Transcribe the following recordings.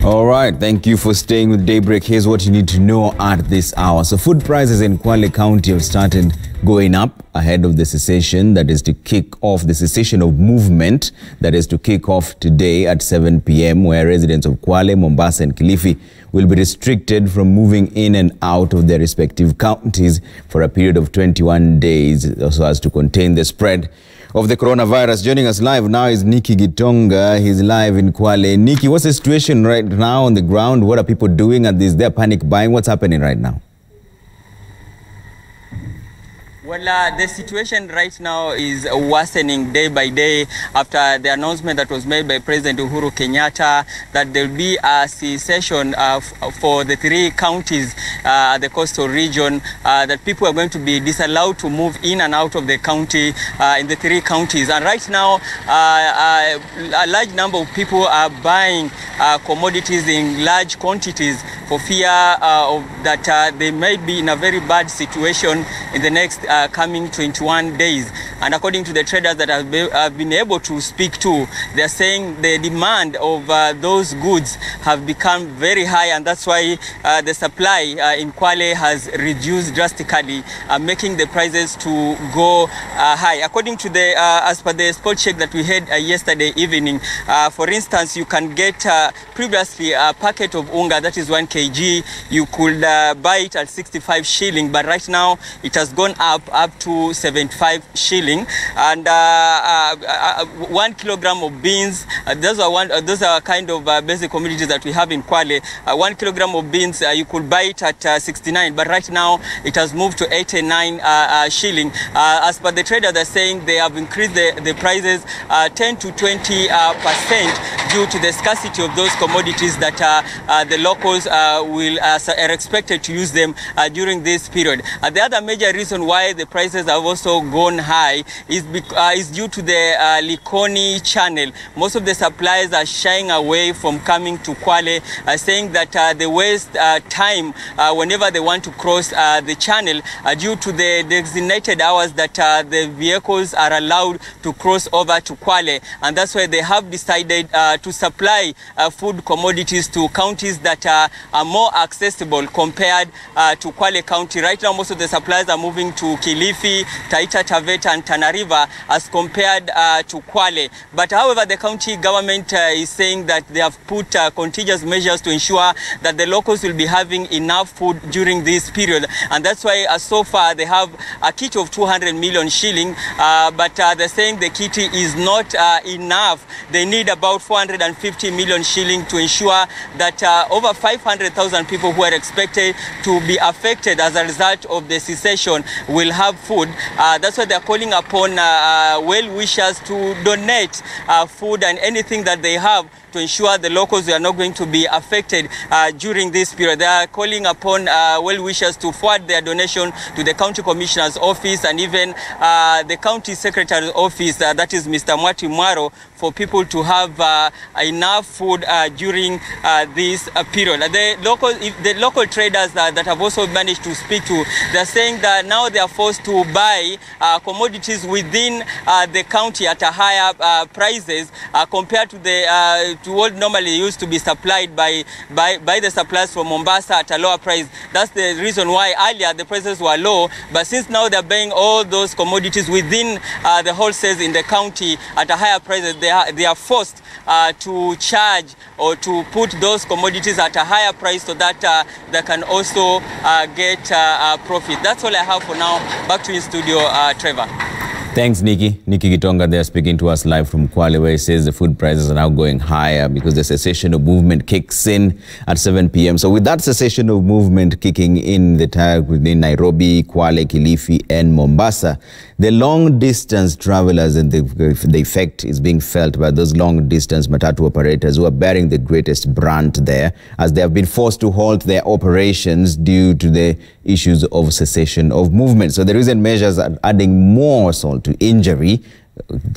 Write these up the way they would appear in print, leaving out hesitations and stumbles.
All right, thank you for staying with Daybreak. Here's what you need to know at this hour. So food prices in Kwale County have started going up ahead of the cessation, that is to kick off the cessation of movement, that is to kick off today at 7 p.m, where residents of Kwale, Mombasa and Kilifi will be restricted from moving in and out of their respective counties for a period of 21 days so as to contain the spread of the coronavirus. Joining us live now is Nikki Gitonga. He's live in Kwale. Nikki, what's the situation right now on the ground? What are people doing? Is there panic buying? What's happening right now? Well, the situation right now is worsening day by day after the announcement that was made by President Uhuru Kenyatta that there will be a cessation for the 3 counties, the coastal region, that people are going to be disallowed to move in and out of the county in the 3 counties. And right now, a large number of people are buying commodities in large quantities for fear of that they may be in a very bad situation in the next coming 21 days. And according to the traders that I've been able to speak to, they're saying the demand of those goods have become very high, and that's why the supply in Kwale has reduced drastically, making the prices to go high. According to the, as per the spot check that we had yesterday evening, for instance, you can get previously a packet of unga, that is 1 kg, you could buy it at 65 shilling, but right now it has gone up to 75 shilling. And 1 kilogram of beans, those are kind of basic commodities that we have in Kwale. 1 kilogram of beans, you could buy it at 69, but right now it has moved to 89 shilling. As per the trader, they're saying they have increased the prices 10 to 20% due to the scarcity of those commodities that the locals are expected to use them during this period. The other major reason why the prices have also gone high is due to the Likoni channel. Most of the suppliers are shying away from coming to Kwale, saying that they waste time whenever they want to cross the channel due to the designated hours that the vehicles are allowed to cross over to Kwale. And that's why they have decided to supply food commodities to counties that are more accessible compared to Kwale County. Right now, most of the suppliers are moving to Kilifi, Taita Taveta and Tana River as compared to Kwale. But however, the county government is saying that they have put contagious measures to ensure that the locals will be having enough food during this period. And that's why so far they have a kit of 200 million shilling, but they're saying the kit is not enough. They need about 450 million shilling to ensure that over 500,000 people who are expected to be affected as a result of the cessation will have food. That's why they're calling upon well-wishers to donate food and anything that they have to ensure the locals are not going to be affected during this period. They are calling upon well-wishers to forward their donation to the county commissioner's office and even the county secretary's office, that is Mr. Mwati Mwaro, for people to have enough food during this period. The local traders that have also managed to speak to, they're saying that now they are forced to buy commodities within the county at a higher prices compared to to what normally used to be supplied by the suppliers from Mombasa at a lower price. That's the reason why earlier the prices were low, but since now they're buying all those commodities within the wholesales in the county at a higher price, they are forced to charge or to put those commodities at a higher price so that they can also get profit. That's all I have for now. Back to you in studio, Trevor. Thanks, Nikki. Nikki Gitonga there speaking to us live from Kwale, where he says the food prices are now going higher because the cessation of movement kicks in at 7 p.m. So with that cessation of movement kicking in within Nairobi, Kwale, Kilifi and Mombasa, the long-distance travelers and the effect is being felt by those long-distance matatu operators who are bearing the greatest brunt there, as they have been forced to halt their operations due to the issues of cessation of movement. So the recent measures are adding more salt to injury,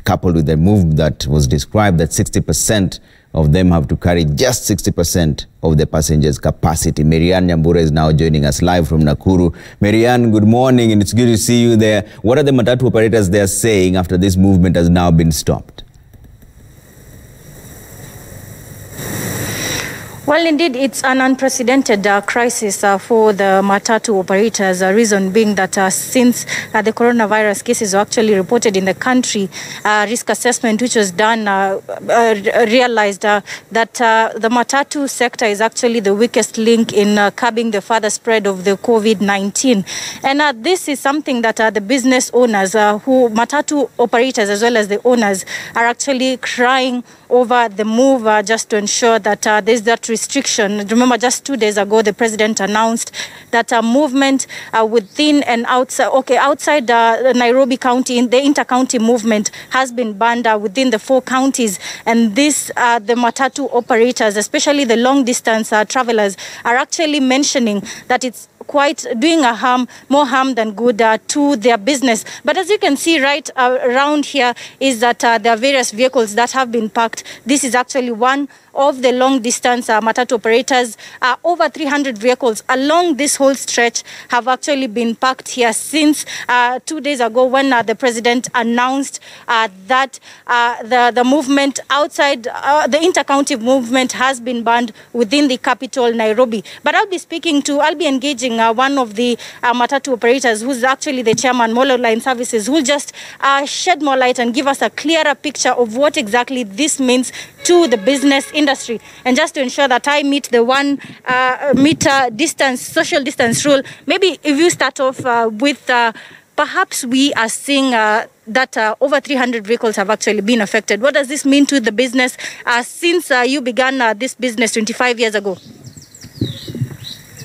coupled with the move that was described that 60% of them have to carry just 60% of the passengers' capacity. Marianne Nyambura is now joining us live from Nakuru. Marianne, good morning, and it's good to see you there. What are the matatu operators there saying after this movement has now been stopped? Well, indeed, it's an unprecedented crisis for the matatu operators, reason being that since the coronavirus cases were actually reported in the country, risk assessment which was done realized that the matatu sector is actually the weakest link in curbing the further spread of the COVID-19. And this is something that the business owners, matatu operators as well as the owners, are actually crying over the move just to ensure that there's that restriction. Remember, just 2 days ago, the president announced that a movement within and outside Nairobi County, the inter-county movement has been banned within the 4 counties. And this, the matatu operators, especially the long-distance travelers, are actually mentioning that it's quite doing more harm than good to their business. But as you can see right around here is that there are various vehicles that have been parked. This is actually one of the long-distance matatu operators. Over 300 vehicles along this whole stretch have actually been parked here since 2 days ago when the president announced that the movement outside, the inter-county movement has been banned within the capital, Nairobi. But I'll be engaging one of the matatu operators who's actually the chairman, Molo Line Services, who will just shed more light and give us a clearer picture of what exactly this means to the business industry. And just to ensure that I meet the 1 meter distance, social distance rule, maybe if you start off with perhaps we are seeing that over 300 vehicles have actually been affected. What does this mean to the business since you began this business 25 years ago?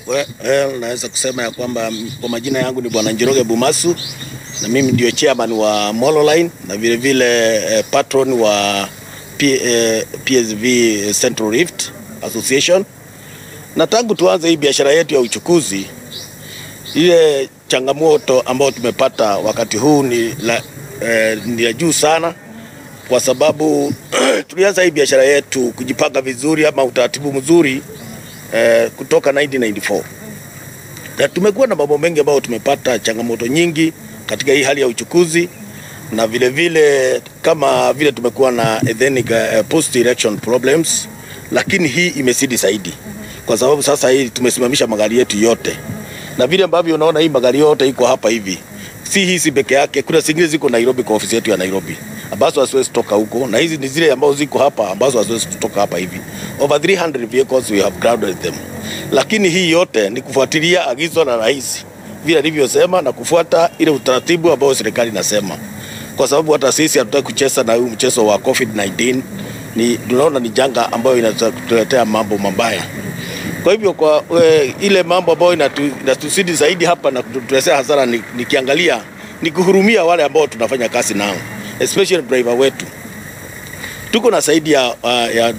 Well, naweza kusema ya kwamba kwa majina yangu ni Bwana Njoroge Bumasu na mimi ndio chairman wa Molo Line na vile vile patron wa PSV Central Rift Association. Na tangu tuanze hii biashara yetu ya uchukuzi, ile changamoto ambayo tumepata wakati huu ni ya juu sana, kwa sababu tulianza hii biashara yetu kujipanga vizuri ama utaratibu mzuri kutoka 1994. Na tumekuwa na mambo mengi ambayo tumepata changamoto nyingi katika hii hali ya uchukuzi, na vile vile kama vile tumekuwa na ethnic post election problems, lakini hii imezidi zaidi kwa sababu sasa hii tumesimamisha magari yetu yote. Na vile ambavyo unaona hii magari yote iko hapa hivi, si hizi peke yake, kuna zingine ziko Nairobi kwa ofisi yetu ya Nairobi ambazo hasiwezi kutoka huko, na hizi ni zile ambazo ziko hapa ambazo hasiwezi kutoka hapa hivi. Over 300 vehicles we have grounded them. Lakini hii yote ni kufuatilia agizo la rais vile alivyosema na kufuata ile utaratibu ambao serikali inasema, kwa sababu hata sisi hatutaki kucheza na huu mchezo wa COVID-19. Tunaona ni janga ambayo inatuletea mambo mabaya. Kwa hivyo kwa ile mambo ambayo inatusidi zaidi hapa na kutuletea hasara nikiangalia ni kuhurumia wale ambao tunafanya kazi nao, especially driver wetu. Tuko na zaidi ya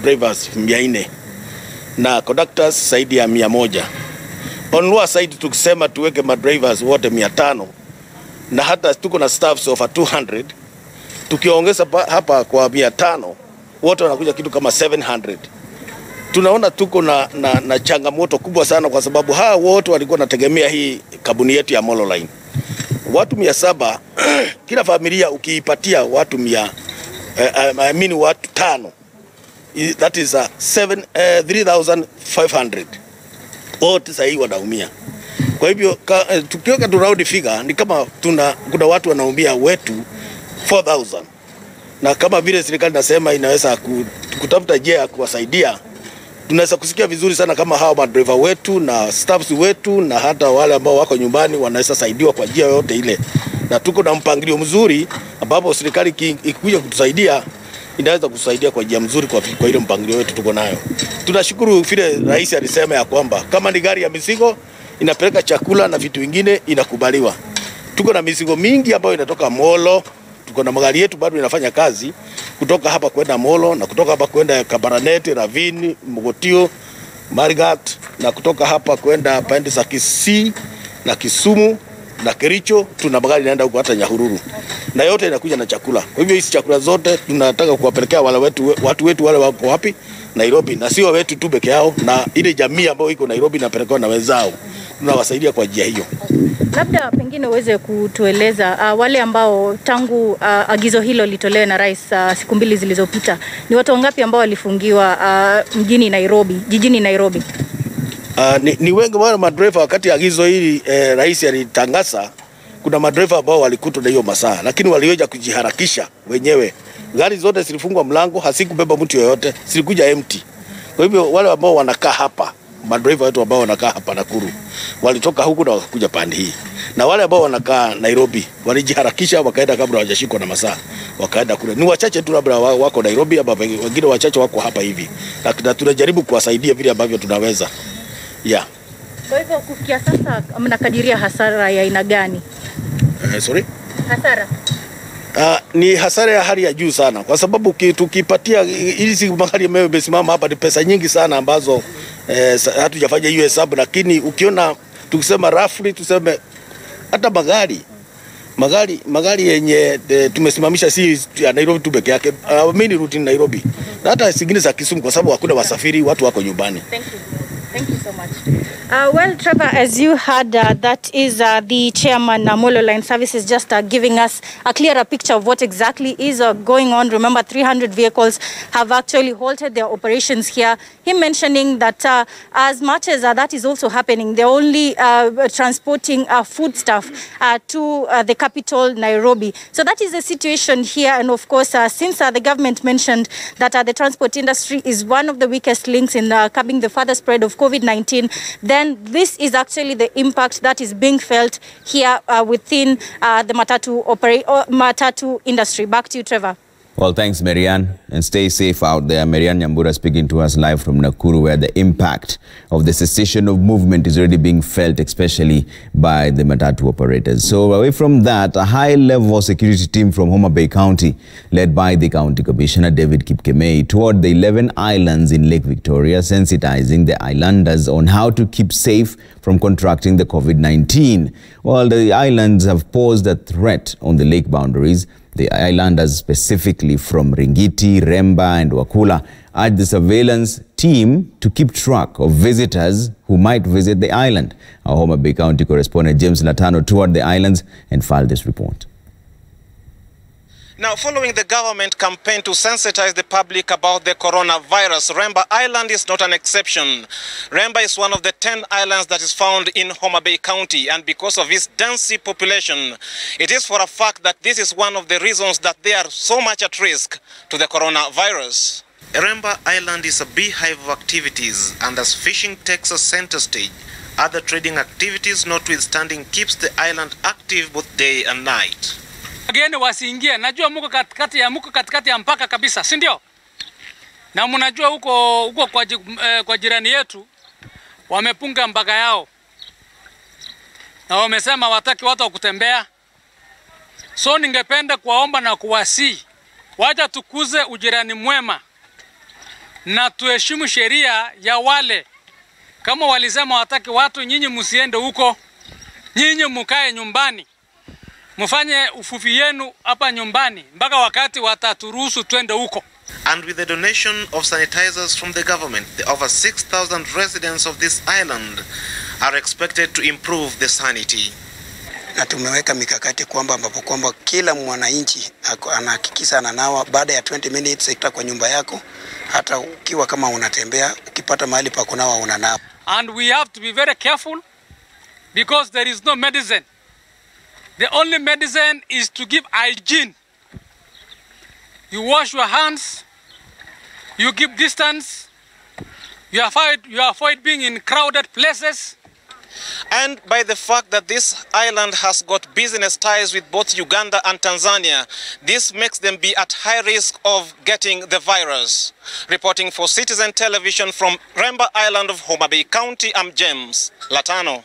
drivers 400 na conductors zaidi ya 100. On one side tukisema tuweke madrivers wote 500 na hata tuko na staffs of 200, tukiongeza hapa kwa 500 wote wanakuja kitu kama 700. Tunaona tuko na changamoto kubwa sana, kwa sababu hawa wote walikuwa wanategemea hii kampuni yetu ya Molo Line. Watu 700 kila familia ukiipatia watu 5 that is 3,500 wote sasa hii wanaumia. Kwa hivyo tukiweka tu round figure ni kama kuna watu wanaumia wetu 4,000, na kama vile serikali nasema inaweza kutafuta njia ya kuwasaidia, tunaweza kusikia vizuri sana kama hao madriver wetu na staffs wetu na hata wale ambao wako nyumbani wanaweza saidiwa kwa njia yote ile. Na tuko na mpangilio mzuri ambapo serikali ikikuja kutusaidia inaweza kusaidia kwa njia mzuri kwa ile mpangilio wetu tuko nayo. Tunashukuru vile rais alisema ya kwamba kama ni gari ya mizigo inapeleka chakula na vitu vingine inakubaliwa. Tuko na mizigo mingi ambayo inatoka Molo, tuko na magari yetu bado inafanya kazi kutoka hapa kwenda Molo na kutoka hapa kwenda Kabarnet, Ravini, Mogotio, Marigat, na kutoka hapa kwenda pande za Kisii na Kisumu na Kericho. Tuna magari inaenda huko hata Nyahururu, na yote inakuja na chakula. Kwa hivyo hizi chakula zote tunataka kuwapelekea watu wetu wale wako wapi, Nairobi, na sio wetu tu peke yao, na ile jamii ambayo iko Nairobi napelekwa na wenzao, tunawasaidia kwa njia hiyo. Labda pengine uweze kutueleza wale ambao tangu agizo hilo litolewe na rais siku 2 zilizopita, ni watu wangapi ambao walifungiwa jijini Nairobi? Ni wengi wale madriver. Wakati agizo hili rais alitangaza, kuna madriver ambao walikutwa na hiyo masaa, lakini waliweza kujiharakisha wenyewe. Gari zote zilifungwa mlango, hasikubeba mtu yoyote, zilikuja empty. Kwa hivyo wale ambao wanakaa hapa, madriver wetu ambao wanakaa hapa Nakuru, walitoka huku na wakakuja pande hii. Na wale ambao wanakaa Nairobi walijiharakisha, wakaenda kabla hawajashikwa na masaa, wakaenda kule. Ni wachache tu labda wako Nairobi, ama wengine wachache wako hapa hivi. Na tunajaribu kuwasaidia vile ambavyo tunaweza. Yeah. Kwa hivyo kufikia sasa mnakadiria hasara ya aina gani? Sorry? Hasara. Ni hasara ya hali ya juu sana, kwa sababu tukipatia hizi magari yamesimama hapa ni pesa nyingi sana ambazo hatujafanya hiyo hesabu, lakini ukiona tukisema roughly tuseme hata magari yenye tumesimamisha si ya Nairobi tu peke yake, mini route Nairobi, na hata zingine za Kisumu, kwa sababu hakuna wasafiri, watu wako nyumbani. Thank you so much. Well, Trevor, as you heard, that is the chairman, Molo Line Services, just giving us a clearer picture of what exactly is going on. Remember, 300 vehicles have actually halted their operations here. Him mentioning that as much as that is also happening, they're only transporting foodstuff to the capital, Nairobi. So that is the situation here. And of course, since the government mentioned that the transport industry is one of the weakest links in curbing the further spread of COVID-19, then this is actually the impact that is being felt here within the matatu industry. Back to you, Trevor. Well, thanks, Marianne, and stay safe out there. Marianne Nyambura speaking to us live from Nakuru, where the impact of the cessation of movement is already being felt, especially by the matatu operators. So away from that, a high-level security team from Homa Bay County, led by the County Commissioner David Kipkemei, toured the 11 islands in Lake Victoria, sensitizing the islanders on how to keep safe from contracting the COVID-19. While the islands have posed a threat on the lake boundaries, the islanders, specifically from Ringiti, Remba and Wakula, urge the surveillance team to keep track of visitors who might visit the island. Our Homa Bay County correspondent James Latano toured the islands and filed this report. Now, following the government campaign to sensitize the public about the coronavirus, Remba Island is not an exception. Remba is one of the 10 islands that is found in Homa Bay County, and because of its dense population, it is for a fact that this is one of the reasons that they are so much at risk to the coronavirus. Remba Island is a beehive of activities, and as fishing takes a center stage, other trading activities notwithstanding keeps the island active both day and night. Wageni wasiingie, najua muko katikati ya mpaka kabisa, si ndio? Na mnajua huko kwa jirani yetu wamepunga mpaka yao. Na wamesema wataki watu wa kutembea. So ningependa kuwaomba na kuwasihi, wacha tukuze ujirani mwema na tuheshimu sheria ya wale. Kama walisema wataki watu, nyinyi msiende huko, nyinyi mkae nyumbani. Mufanye ufufi yenu hapa nyumbani mpaka wakati wataturuhusu twende huko. And with the donation of sanitizers from the government, the over 6,000 residents of this island are expected to improve the sanity. Na tumeweka mikakati ambapo kila mwananchi anahakikisha ananawa baada ya 20 minutes kwa nyumba yako, hata ukiwa kama unatembea, ukipata mahali pa kunawa unanawa. And we have to be very careful because there is no medicine. The only medicine is to give hygiene. You wash your hands, you keep distance, you avoid being in crowded places. And by the fact that this island has got business ties with both Uganda and Tanzania, this makes them be at high risk of getting the virus. Reporting for Citizen Television from Remba Island of Homa Bay County, I'm James Latano.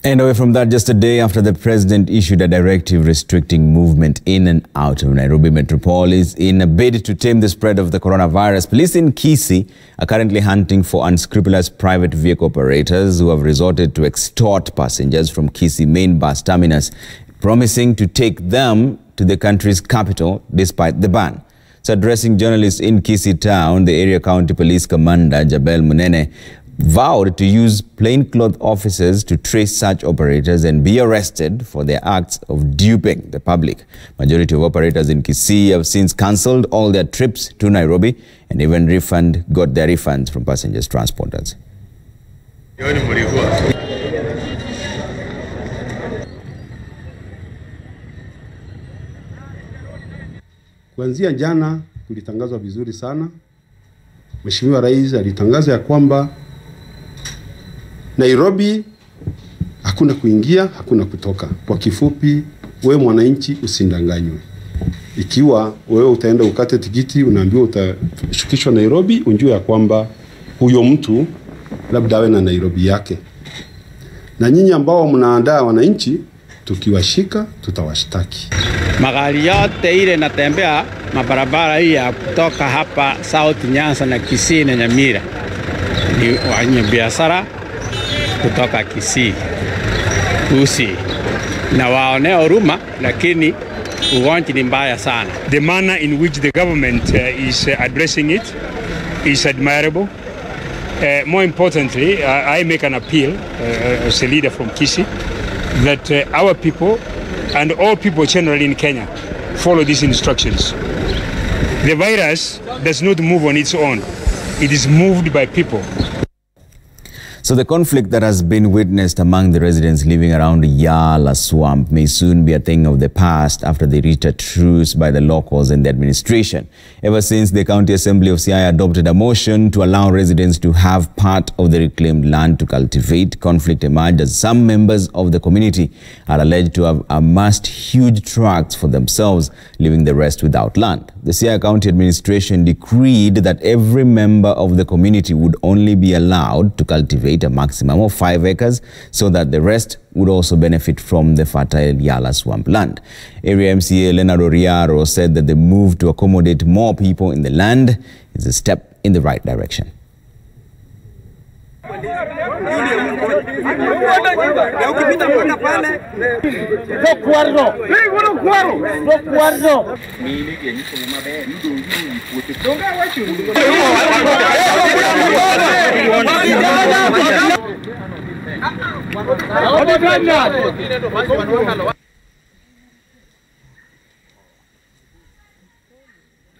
And away from that, just a day after the president issued a directive restricting movement in and out of Nairobi metropolis in a bid to tame the spread of the coronavirus, police in Kisii are currently hunting for unscrupulous private vehicle operators who have resorted to extort passengers from Kisii main bus terminus, promising to take them to the country's capital despite the ban. So addressing journalists in Kisii town, the area county police commander, Jabel Munene, vowed to use plainclothes officers to trace such operators and be arrested for their acts of duping the public. Majority of operators in Kisii have since cancelled all their trips to Nairobi and even got their refunds from passengers transporters. Kuanzia jana kulitangazwa vizuri sana. Mheshimiwa Rais alitangaza ya kwamba Nairobi hakuna kuingia, hakuna kutoka. Kwa kifupi, wewe mwananchi usindanganywe. Ikiwa wewe utaenda ukate tikiti, unaambiwa utashukishwa Nairobi, unjue ya kwamba huyo mtu labda awe na Nairobi yake. Na nyinyi ambao mnaandaa wananchi, tukiwashika tutawashtaki. Magari yote ile natembea mabarabara hii ya kutoka hapa South Nyanza na Kisii na Nyamira ni wenye biashara kutoka Kisii, Usi, na waonea huruma, lakini ugonjwa ni mbaya sana. The manner in which the government is addressing it is admirable. More importantly, I make an appeal as a leader from Kisii that our people and all people generally in Kenya follow these instructions. The virus does not move on its own. It is moved by people. So the conflict that has been witnessed among the residents living around Yala Swamp may soon be a thing of the past after they reached a truce by the locals and the administration. Ever since the County Assembly of Siaya adopted a motion to allow residents to have part of the reclaimed land to cultivate, conflict emerged as some members of the community are alleged to have amassed huge tracts for themselves, leaving the rest without land. The Siaya County administration decreed that every member of the community would only be allowed to cultivate a maximum of 5 acres so that the rest would also benefit from the fertile Yala Swamp land. Area MCA Leonard Oriaro said that the move to accommodate more people in the land is a step in the right direction.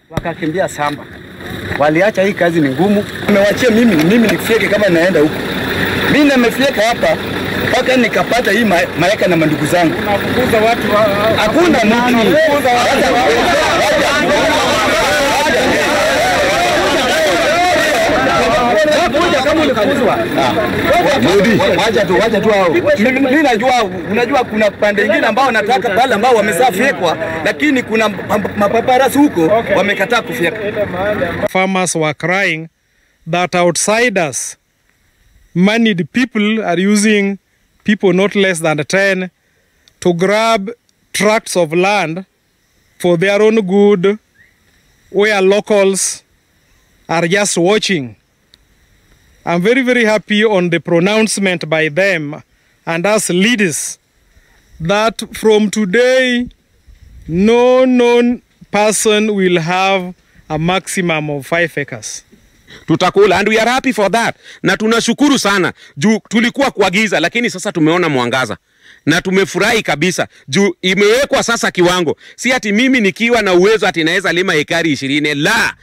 Wakakimbia samba. Waliacha hii kazi ni ngumu. Nimewachia mimi nifike kama naenda huko. Mimi nimefika hapa mpaka nikapata hii maeka na mandugu zangu. Unafukuza watu. Hakuna mtu. Unafukuza watu. Kama ulikuzwa. Wacha tu hao. Mimi unajua kuna pande nyingine ambao nataka pale ambao wamesafyekwa, lakini kuna mapaparasi huko wamekataa kufyeka. Farmers were crying that outsiders, moneyed people are using people not less than 10 to grab tracts of land for their own good, where locals are just watching. I'm very, very happy on the pronouncement by them and us leaders that from today, no known person will have a maximum of 5 acres. Tutakula, and we are happy for that. Na tunashukuru sana juu tulikuwa kwa giza, lakini sasa tumeona mwangaza. Na tumefurahi kabisa juu imewekwa sasa kiwango. Si ati mimi nikiwa na uwezo ati naweza lima ekari 20, la.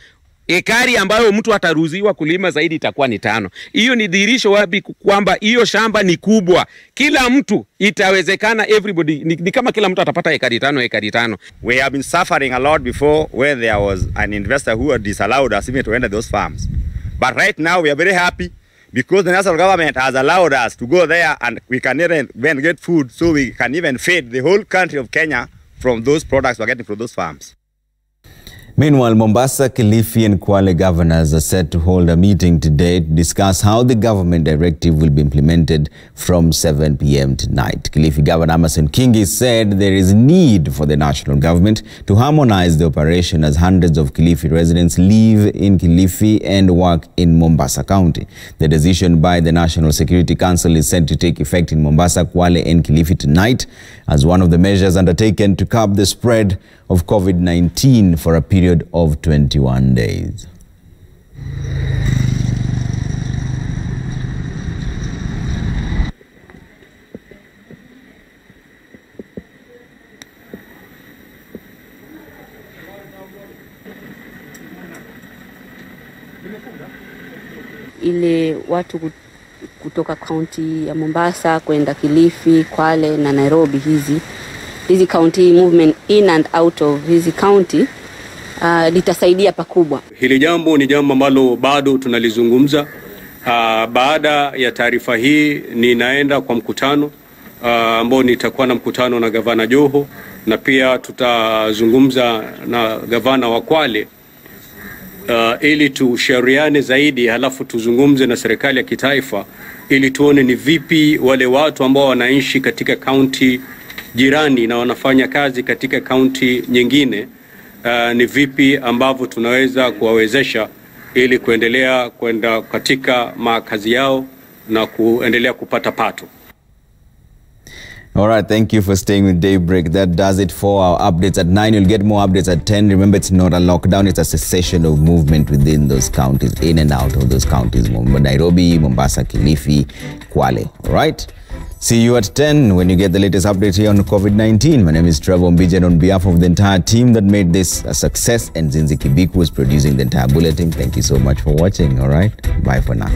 Ekari ambayo mtu ataruhusiwa kulima zaidi itakuwa ni 5. Hiyo ni dhihirisho wapi kwamba hiyo shamba ni kubwa. Kila mtu itawezekana, everybody ni kama kila mtu atapata ekari 5. We have been suffering a lot before where there was an investor who had disallowed us even to enter those farms. But right now we are very happy because the national government has allowed us to go there and we can even get food, so we can even feed the whole country of Kenya from those products we're getting from those farms. Meanwhile, Mombasa, Kilifi and Kwale governors are set to hold a meeting today to discuss how the government directive will be implemented from 7 p.m. tonight. Kilifi Governor Amason Kingi said there is need for the national government to harmonize the operation as hundreds of Kilifi residents live in Kilifi and work in Mombasa County. The decision by the National Security Council is set to take effect in Mombasa, Kwale and Kilifi tonight as one of the measures undertaken to curb the spread of COVID-19 for a period period of 21 days. Ile watu kutoka kaunti ya Mombasa kwenda Kilifi, Kwale na Nairobi, hizi county movement in and out of hizi county litasaidia pakubwa. Hili jambo ni jambo ambalo bado tunalizungumza. Baada ya taarifa hii ninaenda kwa mkutano ambao nitakuwa na mkutano na gavana Joho, na pia tutazungumza na gavana wa Kwale ili tushauriane zaidi, halafu tuzungumze na serikali ya kitaifa ili tuone ni vipi wale watu ambao wanaishi katika kaunti jirani na wanafanya kazi katika kaunti nyingine, ni vipi ambavyo tunaweza kuwawezesha ili kuendelea kwenda katika makazi yao na kuendelea kupata pato. All right, thank you for staying with Daybreak. That does it for our updates at 9. You'll get more updates at 10. Remember, it's not a lockdown. It's a cessation of movement within those counties, in and out of those counties. Nairobi, Mombasa, Kilifi, Kwale. All right? See you at 10 when you get the latest update here on COVID-19. My name is Trevor Mbija, and on behalf of the entire team that made this a success, and Zinzi Kibiku is producing the entire bulletin. Thank you so much for watching. All right? Bye for now.